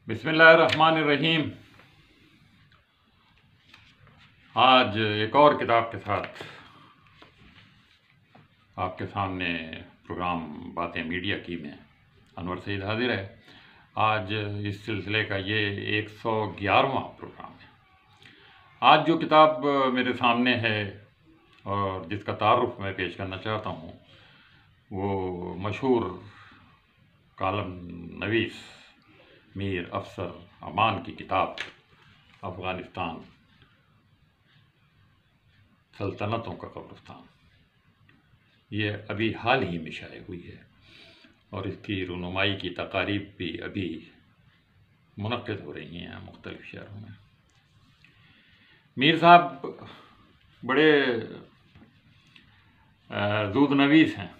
بسم اللہ الرحمن الرحیم۔ آج ایک اور کتاب کے ساتھ آپ کے سامنے پروگرام باتیں میڈیا کی میں انور سعید حاضر ہے۔ آج اس سلسلے کا یہ 111واں پروگرام ہے۔ آج جو کتاب میرے سامنے ہے اور جس کا تعارف میں پیش کرنا چاہتا ہوں وہ مشہور کالم نویس میر افسر امان کی کتاب افغانستان سلطنتوں کا قبرستان۔ یہ ابھی حال ہی میں شائع ہوئی ہے اور اس کی رونمائی کی تقاریب بھی ابھی منعقد ہو رہی ہیں مختلف شہروں میں۔ میر صاحب بڑے زود نویس ہیں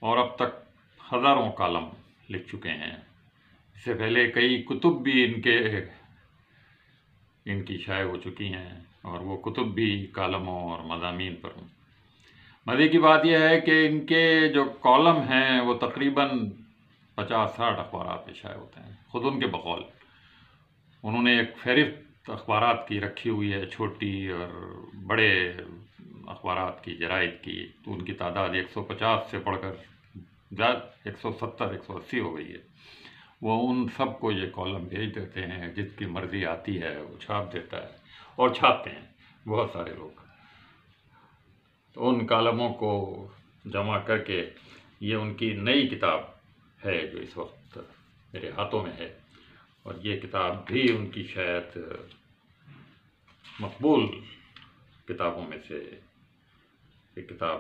اور اب تک ہزاروں کالم لکھ چکے ہیں۔ اس سے پہلے کئی کتب بھی ان کی شائع ہو چکی ہیں اور وہ کتب بھی کالموں اور مضامین پر ہوں۔ مزے کی بات یہ ہے کہ ان کے جو کالم ہیں وہ تقریباً 50-60 اخبارات میں شائع ہوتے ہیں۔ خود ان کے بقول انہوں نے ایک فہرست اخبارات کی رکھی ہوئی ہے، چھوٹی اور بڑے اخبارات کی، جرائد کی، تو ان کی تعداد 150 سے بڑھ کر 170-180 ہو گئی ہے۔ وہ ان سب کو یہ کالم بھیج دیتے ہیں، جس کی مرضی آتی ہے وہ چھاپ دیتا ہے اور چھاپتے ہیں بہت سارے لوگ۔ تو ان کالموں کو جمع کر کے یہ ان کی نئی کتاب ہے جو اس وقت میرے ہاتھوں میں ہے، اور یہ کتاب بھی ان کی شاید مقبول کتابوں میں سے ایک کتاب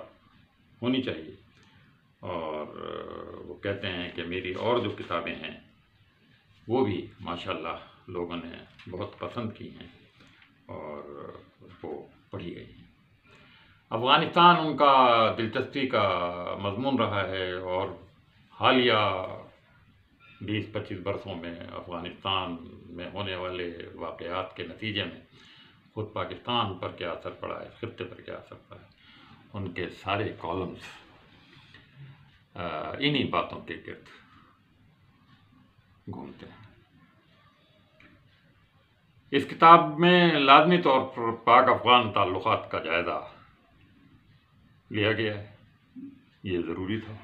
ہونی چاہیے۔ اور وہ کہتے ہیں کہ میری اور جو کتابیں ہیں وہ بھی ماشاءاللہ لوگوں نے بہت پسند کی ہیں اور وہ پڑھی گئی ہیں۔ افغانستان ان کا دلچسپی کا مضمون رہا ہے اور حالیہ 20-25 برسوں میں افغانستان میں ہونے والے واقعات کے نتیجے میں خود پاکستان پر کیا اثر پڑا ہے، خطے پر کیا اثر پڑا ہے، ان کے سارے کالمز انہی باتوں کے گرد گھومتے ہیں۔ اس کتاب میں لازمی طور پر پاک افغان تعلقات کا جائزہ لیا گیا ہے، یہ ضروری تھا۔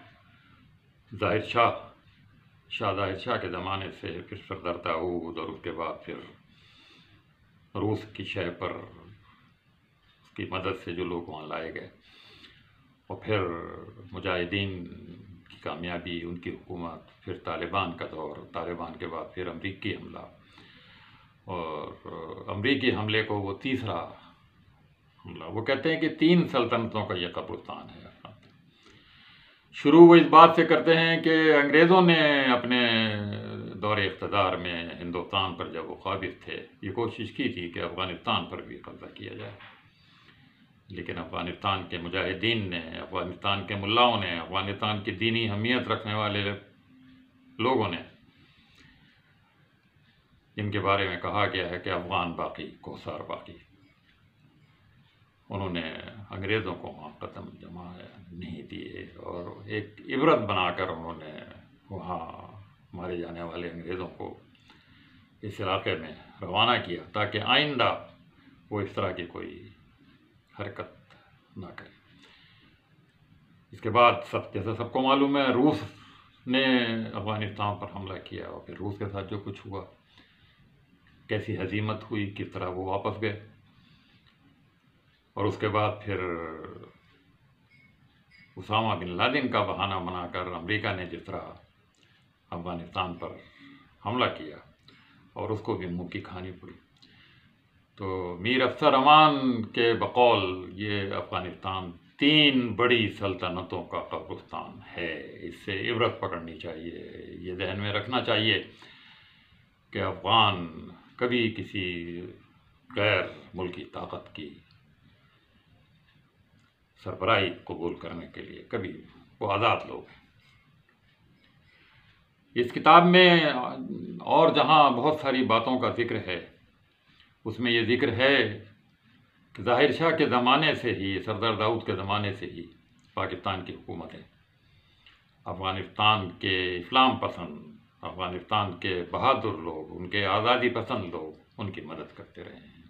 شاہ ظاہر شاہ کے زمانے سے پھر سردار داؤد اور اس کے بعد پھر روس کی شہ پر اس کی مدد سے جو لوگ وہاں لائے گئے، اور پھر مجاہدین کی کامیابی، ان کی حکومت، پھر طالبان کا دور، طالبان کے بعد پھر امریکی حملہ، اور امریکی حملے کو وہ تیسرا حملہ، وہ کہتے ہیں کہ 3 سلطنتوں کا یہ قبرستان ہے۔ شروع وہ اس بات سے کرتے ہیں کہ انگریزوں نے اپنے دور اقتدار میں ہندوستان پر جب وہ قابض تھے یہ کوشش کی تھی کہ افغانستان پر بھی قبضہ کیا جائے، لیکن افغانستان کے مجاہدین نے، افغانستان کے ملاؤں نے، افغانستان کی دینی اہمیت رکھنے والے لوگوں نے، جن کے بارے میں کہا گیا ہے کہ افغان باقی کوثار باقی، انہوں نے انگریزوں کو وہاں قدم جمع نہیں دیے اور ایک عبرت بنا کر انہوں نے وہاں مارے جانے والے انگریزوں کو اس علاقے میں روانہ کیا تاکہ آئندہ وہ اس طرح کی کوئی حرکت نہ کرے۔ اس کے بعد جیسا سب کو معلوم ہے، روس نے افغانستان پر حملہ کیا اور پھر روس کے ساتھ جو کچھ ہوا، کیسی ہزیمت ہوئی، کس طرح وہ واپس گئے، اور اس کے بعد پھر اسامہ بن لادن کا بہانہ بنا کر امریکہ نے جس طرح افغانستان پر حملہ کیا اور اس کو بھی منہ کی کھانی پڑی۔ تو میر افسر امان کے بقول یہ افغانستان 3 بڑی سلطنتوں کا قبرستان ہے۔ اس سے عبرت پکڑنی چاہیے، یہ ذہن میں رکھنا چاہیے کہ افغان کبھی کسی غیر ملکی طاقت کی سربراہی قبول کرنے کے لیے کبھی وہ آزاد لوگ ہیں۔ اس کتاب میں اور جہاں بہت ساری باتوں کا ذکر ہے، اس میں یہ ذکر ہے کہ ظاہر شاہ کے زمانے سے ہی، سردار داؤد کے زمانے سے ہی پاکستان کی حکومتیں افغانستان کے اسلام پسند افغانستان کے بہادر لوگ، ان کے آزادی پسند لوگ ان کی مدد کرتے رہے ہیں،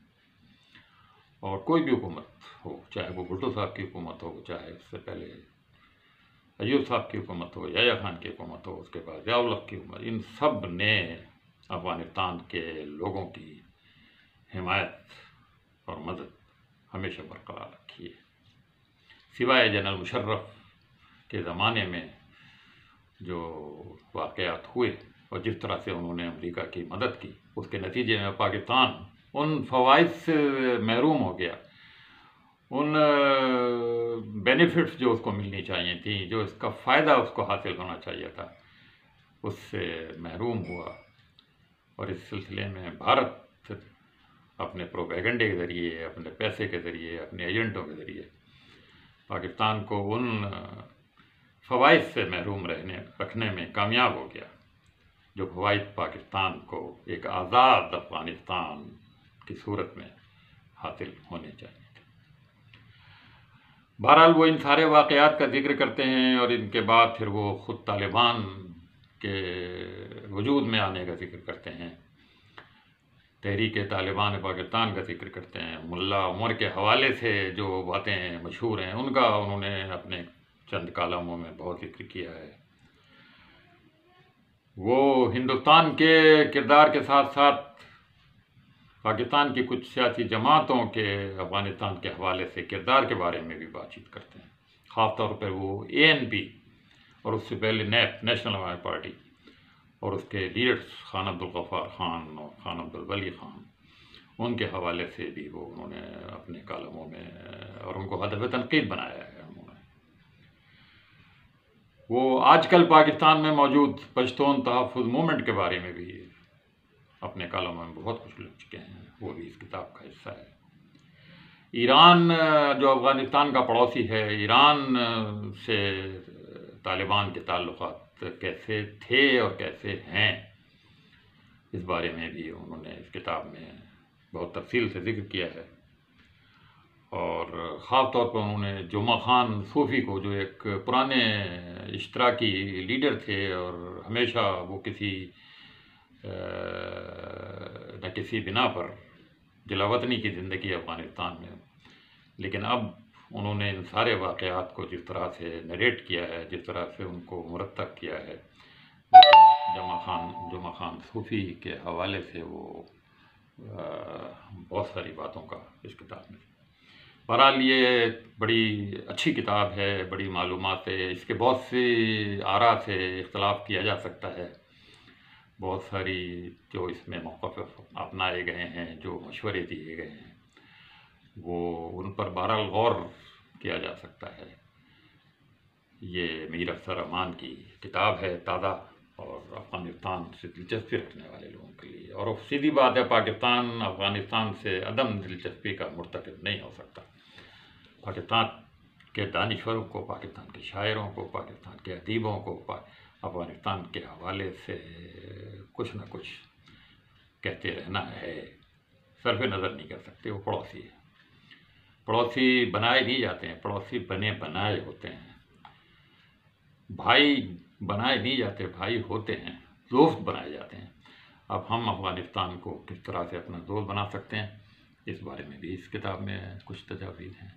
اور کوئی بھی حکومت ہو، چاہے وہ بھٹو صاحب کی حکومت ہو، چاہے اس سے پہلے ایوب صاحب کی حکومت ہو، یحییٰ خان کی حکومت ہو، اس کے بعد ضیاء الحق کی حکومت، ان سب نے افغانستان کے لوگوں کی حمایت اور مدد ہمیشہ برقرار رکھی ہے، سوائے جنرل مشرف کے زمانے میں جو واقعات ہوئے اور جس طرح سے انہوں نے امریکہ کی مدد کی، اس کے نتیجے میں پاکستان ان فوائد سے محروم ہو گیا، ان بینیفٹس جو اس کو ملنی چاہیے تھیں، جو اس کا فائدہ اس کو حاصل ہونا چاہیے تھا، اس سے محروم ہوا، اور اس سلسلے میں بھارت اپنے پروپیگنڈے کے ذریعے، اپنے پیسے کے ذریعے، اپنے ایجنٹوں کے ذریعے پاکستان کو ان فوائد سے محروم رکھنے میں کامیاب ہو گیا جو فوائد پاکستان کو ایک آزاد افغانستان کی صورت میں حاصل ہونے چاہیے تھے۔ بہرحال وہ ان سارے واقعات کا ذکر کرتے ہیں، اور ان کے بعد پھر وہ خود طالبان کے وجود میں آنے کا ذکر کرتے ہیں، تحریک طالبان پاکستان کا ذکر کرتے ہیں، ملا عمر کے حوالے سے جو باتیں مشہور ہیں ان کا انہوں نے اپنے چند کالموں میں بہت ذکر کیا ہے۔ وہ ہندوستان کے کردار کے ساتھ ساتھ پاکستان کی کچھ سیاسی جماعتوں کے افغانستان کے حوالے سے کردار کے بارے میں بھی بات چیت کرتے ہیں، خاص طور پر وہ ANP اور اس سے پہلے نیپ، نیشنل عوام پارٹی، اور اس کے لیڈرز خان عبدالغفار خان اور خان عبدالولی خان، ان کے حوالے سے بھی وہ انہوں نے اپنے کالموں میں اور ان کو ہدف تنقید بنایا ہے۔ وہ آج کل پاکستان میں موجود پشتون تحفظ موومنٹ کے بارے میں بھی اپنے کالموں میں بہت کچھ لکھ چکے ہیں، وہ بھی اس کتاب کا حصہ ہے۔ ایران جو افغانستان کا پڑوسی ہے، ایران سے طالبان کے تعلقات کیسے تھے اور کیسے ہیں، اس بارے میں بھی انہوں نے اس کتاب میں بہت تفصیل سے ذکر کیا ہے، اور خاص طور پر انہوں نے جمعہ خان صوفی کو، جو ایک پرانے اشتراکی لیڈر تھے اور ہمیشہ وہ کسی نہ کسی بنا پر جلاوطنی کی زندگی افغانستان میں، لیکن اب انہوں نے ان سارے واقعات کو جس طرح سے نریٹ کیا ہے، جس طرح سے ان کو مرتب کیا ہے، جمعہ خان صوفی کے حوالے سے وہ بہت ساری باتوں کا اس کتاب میں۔ بہرحال یہ بڑی اچھی کتاب ہے، بڑی معلومات ہے، اس کے بہت سی آراء سے اختلاف کیا جا سکتا ہے، بہت ساری جو اس میں موقف اپنائے گئے ہیں، جو مشورے دیے گئے ہیں، وہ ان پر بہرحال غور کیا جا سکتا ہے۔ یہ میر افضل رحمان کی کتاب ہے، تازہ اور افغانستان سے دلچسپی رکھنے والے لوگوں کے لیے، اور سیدھی بات ہے، پاکستان افغانستان سے عدم دلچسپی کا مرتکب نہیں ہو سکتا۔ پاکستان کے دانشوروں کو، پاکستان کے شاعروں کو، پاکستان کے ادیبوں کو افغانستان کے حوالے سے کچھ نہ کچھ کہتے رہنا ہے، صرف نظر نہیں کر سکتے، وہ پڑوسی ہے، پڑوسی بنائے نہیں جاتے ہیں، پڑوسی بنے بنائے ہوتے ہیں، بھائی بنائے نہیں جاتے، بھائی ہوتے ہیں، دوست بنائے جاتے ہیں۔ اب ہم افغانستان کو کس طرح سے اپنا دوست بنا سکتے ہیں، اس بارے میں بھی اس کتاب میں کچھ تجاویز ہیں،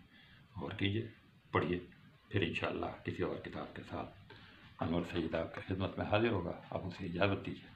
غور کیجیے، پڑھیے، پھر انشاءاللہ کسی اور کتاب کے ساتھ انور سعید آپ کی خدمت میں حاضر ہوگا۔ آپ اسے اجازت دیجیے۔